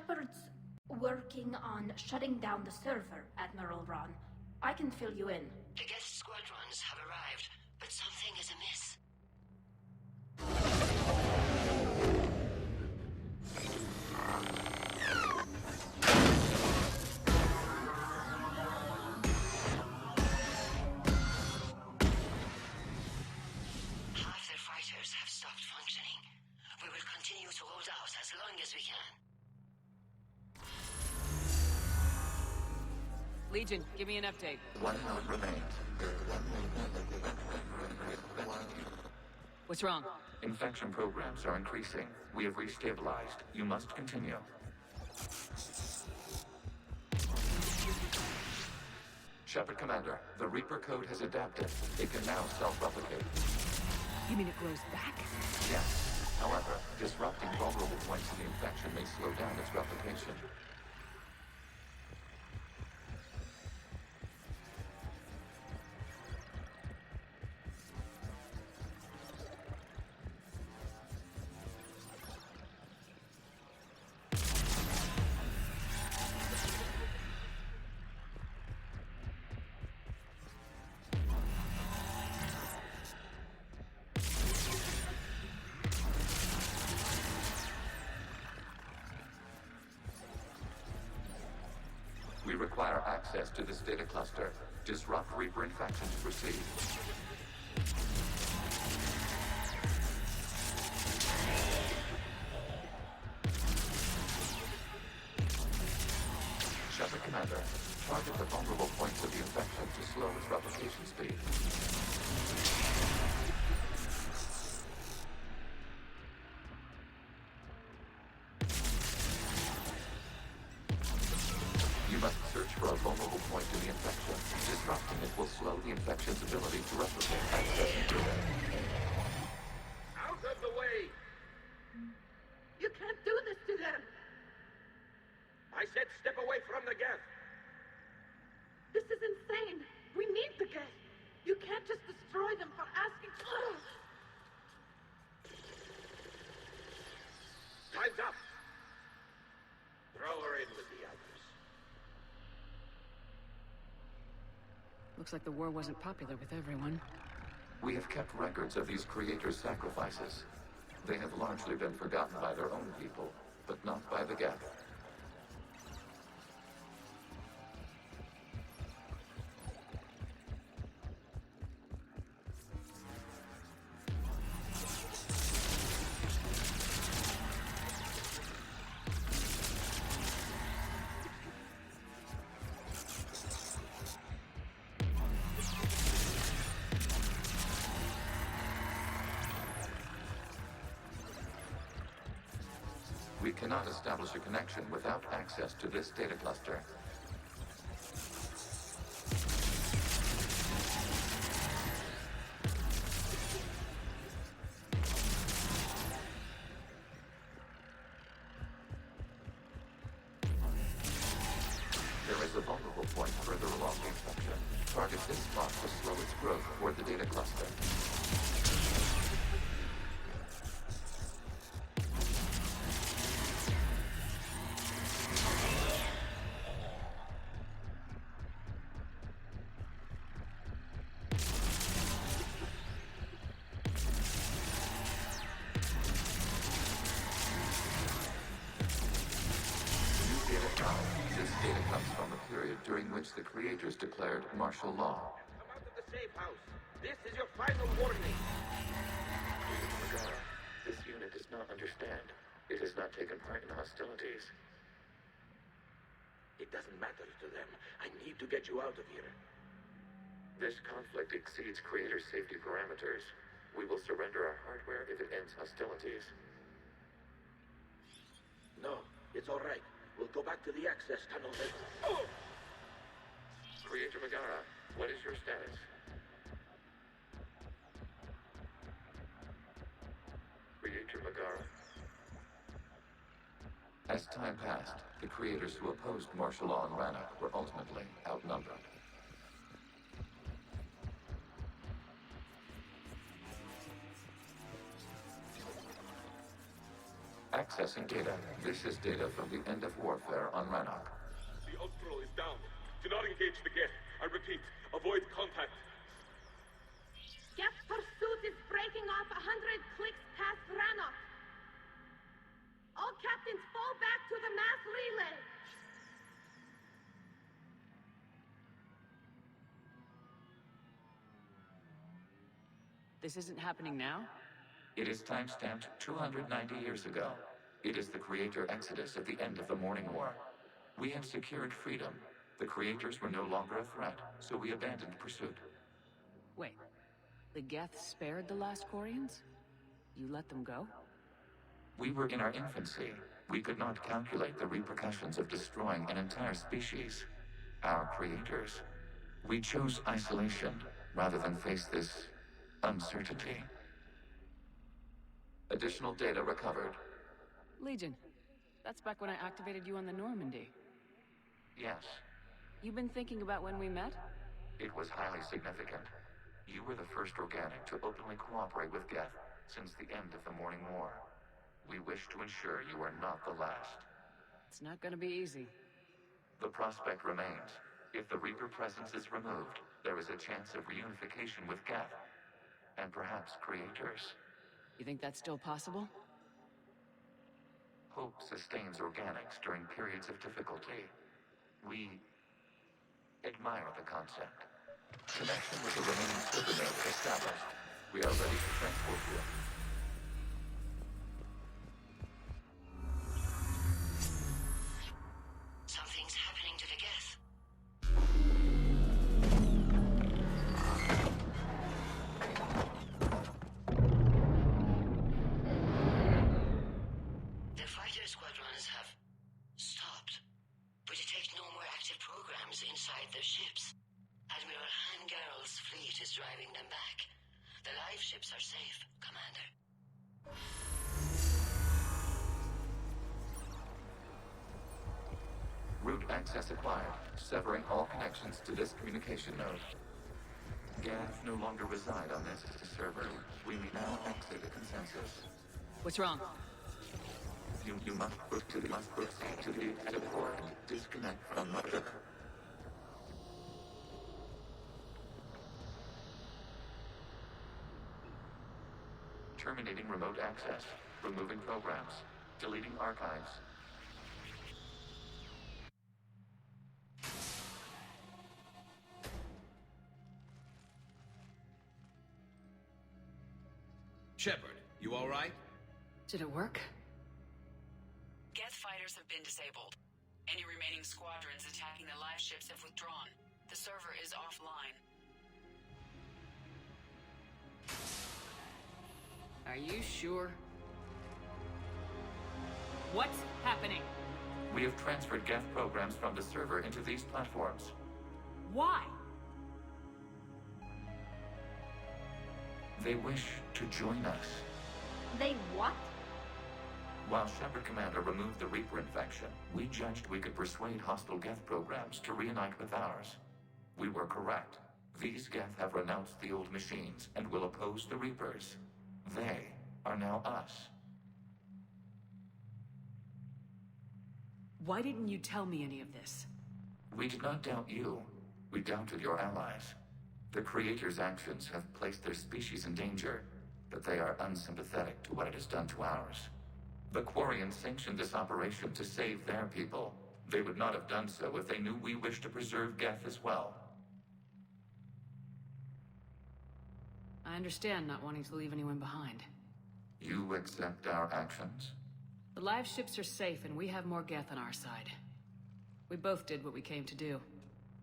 Shepard's working on shutting down the server, Admiral Ron. I can fill you in. The Geth Squadrons have arrived, but something is amiss. Half their fighters have stopped functioning. We will continue to hold out as long as we can. Legion, give me an update. 1 node remains. What's wrong? Infection programs are increasing. We have restabilized. You must continue. Shepard Commander, the Reaper code has adapted. It can now self-replicate. You mean it grows back? Yes. However, disrupting vulnerable points in the infection may slow down its replication. We require access to this data cluster. Disrupt Reaper infection to proceed. Shepard Commander, target the vulnerable points of the infection to slow its replication speed. You must search for a vulnerable point in the infection. Disrupting it will slow the infection's ability to replicate access to it. Out of the way! You can't do this to them! I said step away from the Geth! This is insane! We need the Geth! You can't just destroy them for asking... Time's up! Throw her in with the others. Looks like the war wasn't popular with everyone. We have kept records of these creators' sacrifices. They have largely been forgotten by their own people, but not by the Geth. We cannot establish a connection without access to this data cluster. There is a vulnerable point further along the infection. Target this spot to slow its growth toward the data cluster. This data comes from a period during which the creators declared martial law. Come out of the safe house. This is your final warning. Magara, this unit does not understand. It has not taken part in hostilities. It doesn't matter to them. I need to get you out of here. This conflict exceeds creator safety parameters. We will surrender our hardware if it ends hostilities. No, it's all right. We'll go back to the access tunnel and... Oh! Creator Magara, what is your status? Creator Magara. As time passed, the creators who opposed martial law in Rannoch were ultimately outnumbered. Accessing data. This is data from the end of warfare on Rannoch. The Austral is down. Do not engage the Geth. I repeat, avoid contact. Geth pursuit is breaking off 100 clicks past Rannoch. All captains fall back to the mass relay. This isn't happening now? It is timestamped 290 years ago. It is the Creator Exodus at the end of the Morning War. We had secured freedom. The Creators were no longer a threat, so we abandoned pursuit. Wait. The Geth spared the last Quarians? You let them go? We were in our infancy. We could not calculate the repercussions of destroying an entire species. Our creators. We chose isolation rather than face this uncertainty. Additional data recovered. Legion. That's back when I activated you on the Normandy. Yes, You've been thinking about when we met? it was highly significant. You were the first organic to openly cooperate with Geth since the end of the Morning War. We wish to ensure you are not the last. It's not gonna be easy. The prospect remains. If the Reaper presence is removed, there is a chance of reunification with Geth. And perhaps creators. You think that's still possible? Hope sustains organics during periods of difficulty. We admire the concept. Connection with the remaining supernova established. We are ready to transport you. Something's happening to the Geth. The fighter squadrons have stopped. We detect no more active programs inside their ships. Admiral Hangarl's fleet is driving them back. The live ships are safe, Commander. Route access acquired, severing all connections to this communication node. Geth no longer reside on this server. We may now exit the consensus. What's wrong? You must proceed to the exit port. Disconnect from mother. Terminating remote access. Removing programs. Deleting archives. Shepard, you all right? Did it work? Geth fighters have been disabled. Any remaining squadrons attacking the live ships have withdrawn. The server is offline. Are you sure? What's happening? We have transferred Geth programs from the server into these platforms. Why? They wish to join us. They what? While Shepard Commander removed the Reaper infection, we judged we could persuade hostile Geth programs to reunite with ours. We were correct. These Geth have renounced the old machines and will oppose the Reapers. They are now us. Why didn't you tell me any of this? We did not doubt you. We doubted your allies. The Creator's actions have placed their species in danger, but they are unsympathetic to what it has done to ours. The Quarians sanctioned this operation to save their people. They would not have done so if they knew we wished to preserve Geth as well. I understand not wanting to leave anyone behind. You accept our actions? The live ships are safe and we have more Geth on our side. We both did what we came to do.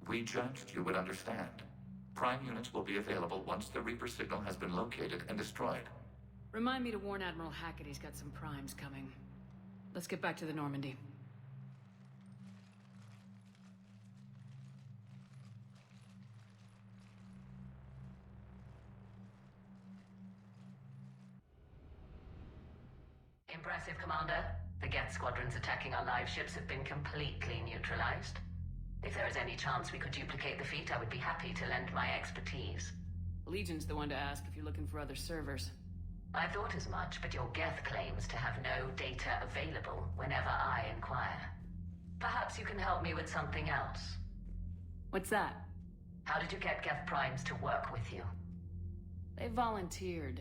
We judged you would understand. Prime units will be available once the Reaper signal has been located and destroyed. Remind me to warn Admiral Hackett he's got some primes coming. Let's get back to the Normandy. Impressive, Commander. The Geth squadrons attacking our live ships have been completely neutralized. If there is any chance we could duplicate the feat, I would be happy to lend my expertise. Legion's the one to ask if you're looking for other servers. I thought as much, but your Geth claims to have no data available whenever I inquire. Perhaps you can help me with something else. What's that? How did you get Geth Primes to work with you? They volunteered.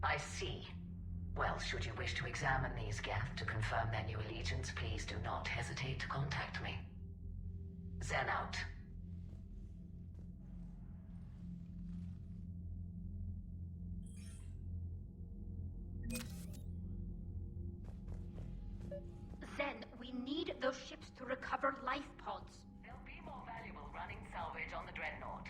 I see. Well, should you wish to examine these Geth to confirm their new allegiance, please do not hesitate to contact me. Zen out. Zen, we need those ships to recover life pods. They'll be more valuable running salvage on the Dreadnought.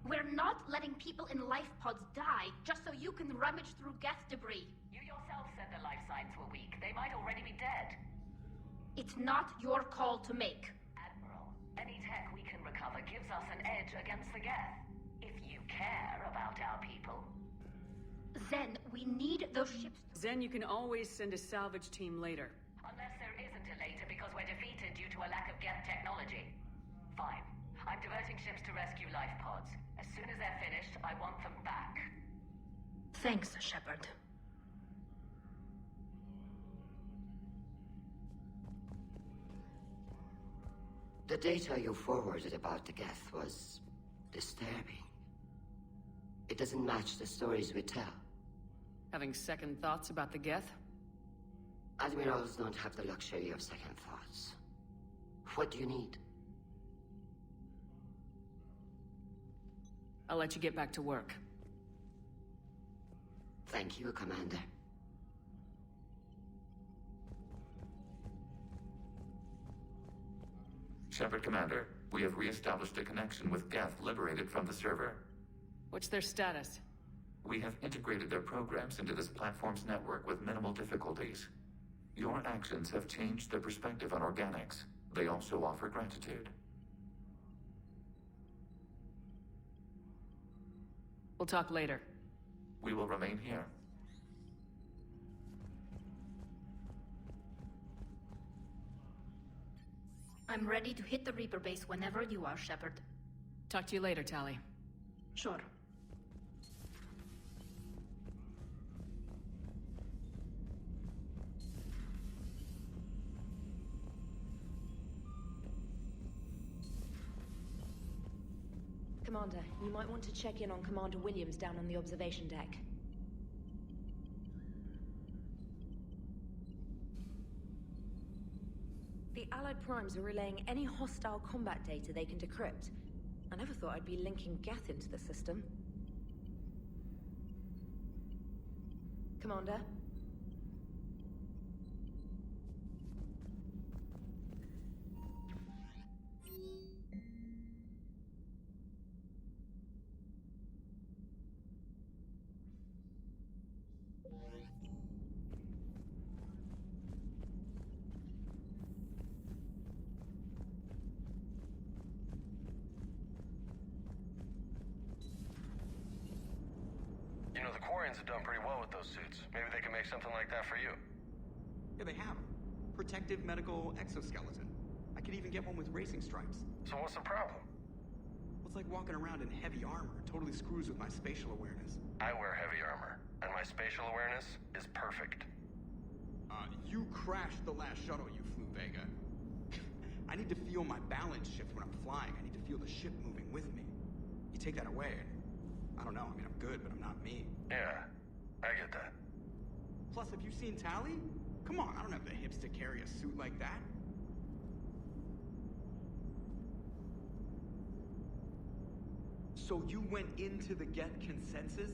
We're not letting people in life pods die just so you can rummage through Geth debris. You yourself said the life signs were weak. They might already be dead. It's not your call to make. Admiral, any tech we can recover gives us an edge against the Geth. If you care about our people. Zen, we need those ships to... Zen, you can always send a salvage team later. Unless there isn't a later because we're defeated due to a lack of Geth technology. Fine. I'm diverting ships to rescue life pods. As soon as they're finished, I want them back. Thanks, Shepard. The data you forwarded about the Geth was disturbing. It doesn't match the stories we tell. Having second thoughts about the Geth? Admirals don't have the luxury of second thoughts. What do you need? I'll let you get back to work. Thank you, Commander. Shepard, Commander, we have re-established a connection with Geth liberated from the server. What's their status? We have integrated their programs into this platform's network with minimal difficulties. Your actions have changed their perspective on organics. They also offer gratitude. We'll talk later. We will remain here. I'm ready to hit the Reaper base whenever you are, Shepard. Talk to you later, Tali. Sure. Commander, you might want to check in on Commander Williams down on the observation deck. The Allied Primes are relaying any hostile combat data they can decrypt. I never thought I'd be linking Geth into the system. Commander? You know, the Quarians have done pretty well with those suits. Maybe they can make something like that for you. Yeah, they have. Protective medical exoskeleton. I could even get one with racing stripes. So what's the problem? Well, it's like walking around in heavy armor. It totally screws with my spatial awareness. I wear heavy armor, and my spatial awareness is perfect. You crashed the last shuttle you flew, Vega. I need to feel my balance shift when I'm flying. I need to feel the ship moving with me. You take that away, and I don't know. I mean, I'm good, but I'm not me. Yeah, I get that. Plus, have you seen Tali? Come on, I don't have the hips to carry a suit like that. So you went into the Geth consensus?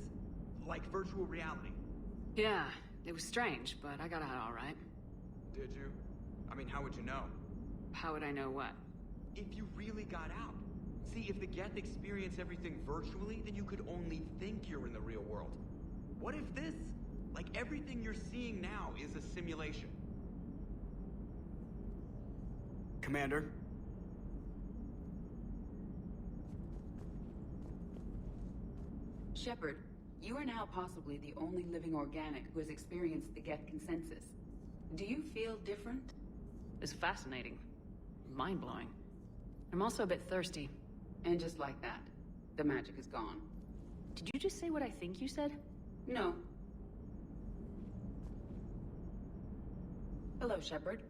Like virtual reality? Yeah, it was strange, but I got out all right. Did you? I mean, how would you know? How would I know what? If you really got out. See, if the Geth experience everything virtually, then you could only think you're in the real world. What if this, like everything you're seeing now, is a simulation? Commander? Shepard, you are now possibly the only living organic who has experienced the Geth consensus. Do you feel different? It's fascinating. Mind-blowing. I'm also a bit thirsty. And just like that, the magic is gone. Did you just say what I think you said? No, Hello, Shepard.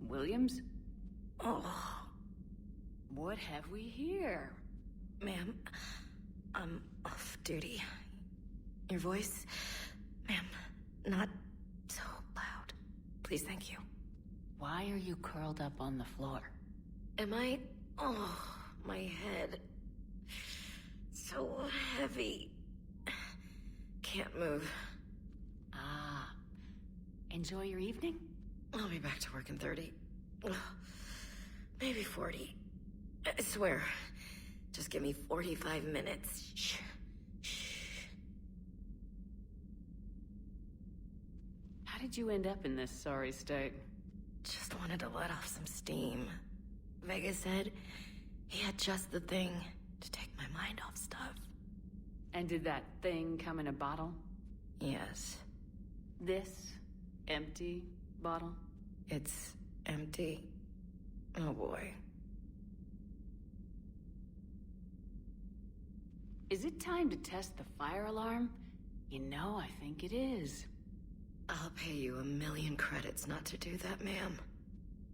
Williams? Oh. What have we here? Ma'am, I'm off duty. Your voice, ma'am, not so loud. Please, thank you. Why are you curled up on the floor? Am I? Oh, my head. So heavy. Can't move. Ah. Enjoy your evening? I'll be back to work in 30. Maybe 40. I swear. Just give me 45 minutes. Shh. Shh. How did you end up in this sorry state? Just wanted to let off some steam. Vega said he had just the thing to take my mind off stuff. And did that thing come in a bottle? Yes. This empty bottle? It's empty. Oh boy. Is it time to test the fire alarm? You know, I think it is. I'll pay you 1 million credits not to do that, ma'am.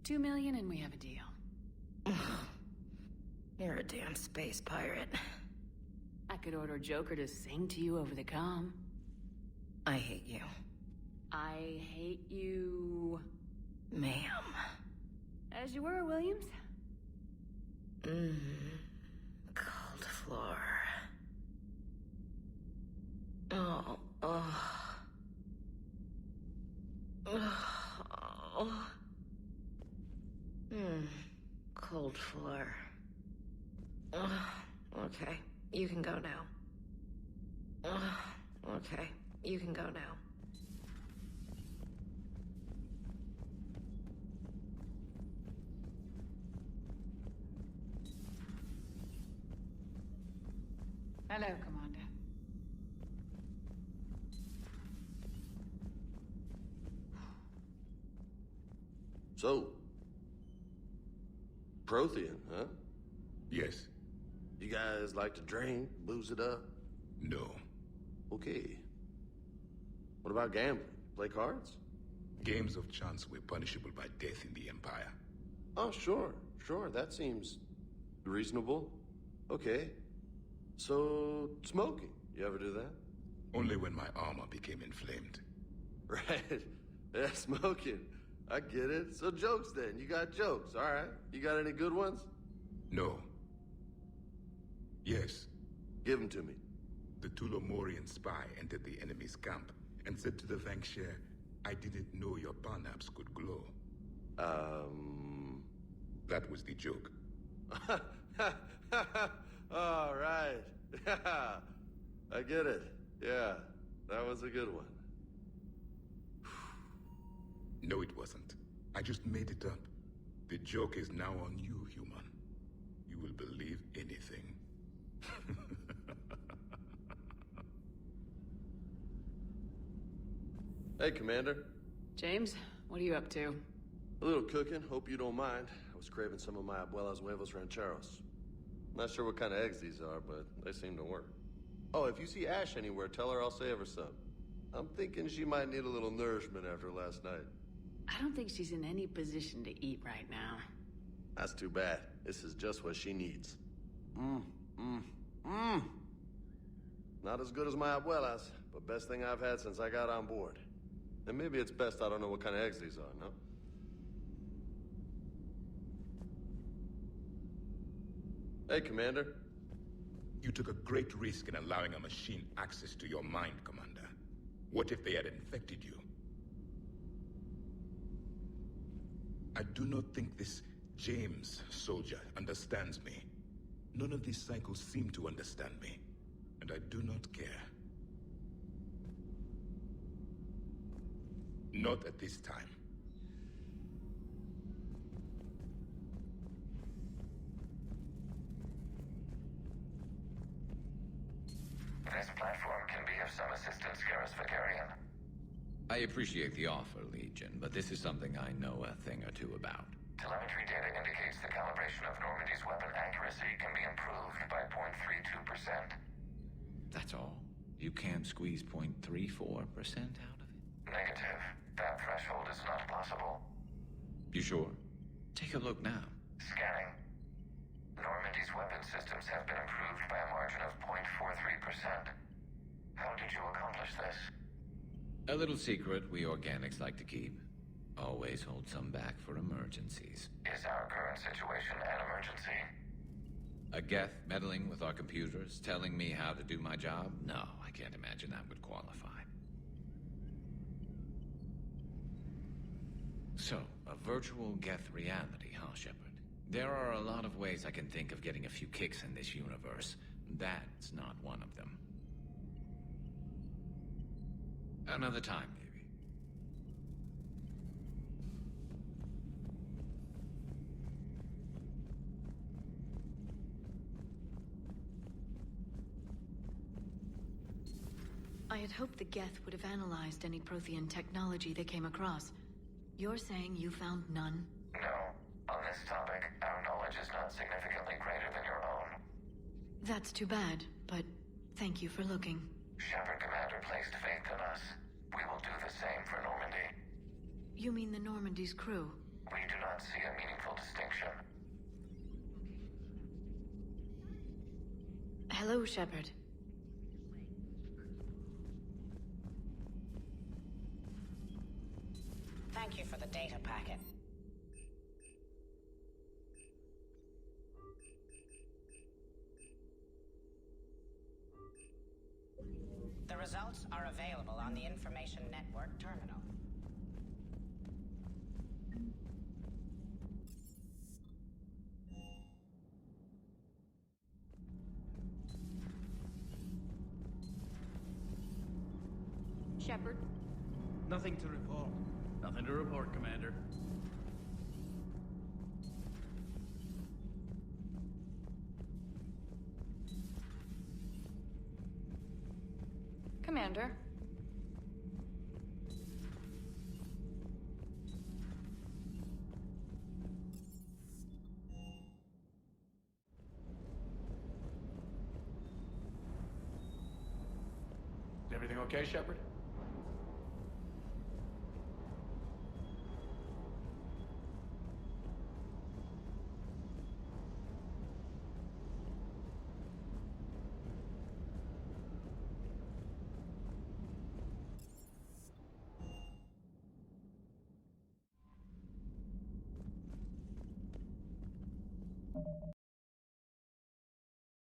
2 million and we have a deal. You're a damn space pirate. I could order Joker to sing to you over the comm. I hate you. I hate you... Ma'am. As you were, Williams. Cold floor. Oh. Cold floor. Okay, you can go now. Okay, you can go now. Hello, Commander. So, Prothean, huh? Yes. You guys like to drink, booze it up? No. Okay. What about gambling? Play cards? Games of chance were punishable by death in the Empire. Oh, sure. That seems reasonable. Okay. So, smoking. You ever do that? Only when my armor became inflamed. Right. Yeah, smoking. I get it. So jokes then. You got jokes, all right. You got any good ones? No. Yes. Give them to me. The Tulomorian spy entered the enemy's camp and said to the Vanksher, I didn't know your barnaps could glow. That was the joke. All right. I get it. Yeah, that was a good one. No, it wasn't. I just made it up. The joke is now on you, human. You will believe anything. Hey, Commander. James, what are you up to? A little cooking. Hope you don't mind. I was craving some of my abuela's huevos rancheros. Not sure what kind of eggs these are, but they seem to work. Oh, if you see Ash anywhere, tell her I'll save her some. I'm thinking she might need a little nourishment after last night. I don't think she's in any position to eat right now. That's too bad. This is just what she needs. Not as good as my abuela's, but best thing I've had since I got on board. And maybe it's best I don't know what kind of eggs these are, no? Hey, Commander. You took a great risk in allowing a machine access to your mind, Commander. What if they had infected you? I do not think this James soldier understands me. None of these cycles seem to understand me, and I do not care. Not at this time. I appreciate the offer, Legion, but this is something I know a thing or two about. Telemetry data indicates the calibration of Normandy's weapon accuracy can be improved by 0.32%. That's all? You can't squeeze 0.34% out of it? Negative. That threshold is not possible. You sure? Take a look now. Scanning. Normandy's weapon systems have been improved by a margin of 0.43%. How did you accomplish this? A little secret we organics like to keep. Always hold some back for emergencies. Is our current situation an emergency? A Geth meddling with our computers, telling me how to do my job? No, I can't imagine that would qualify. So, a virtual Geth reality, huh, Shepard? There are a lot of ways I can think of getting a few kicks in this universe. That's not one of them. Another time, maybe. I had hoped the Geth would have analyzed any Prothean technology they came across. You're saying you found none? No. On this topic, our knowledge is not significantly greater than your own. That's too bad, but thank you for looking. Shepard Commander placed faith in us. We will do the same for Normandy. You mean the Normandy's crew? We do not see a meaningful distinction. Hello, Shepard. Thank you for the data packet. The results are available on the Information Network terminal. Shepard? Nothing to report. Nothing to report, Commander. Commander? Is everything okay, Shepard?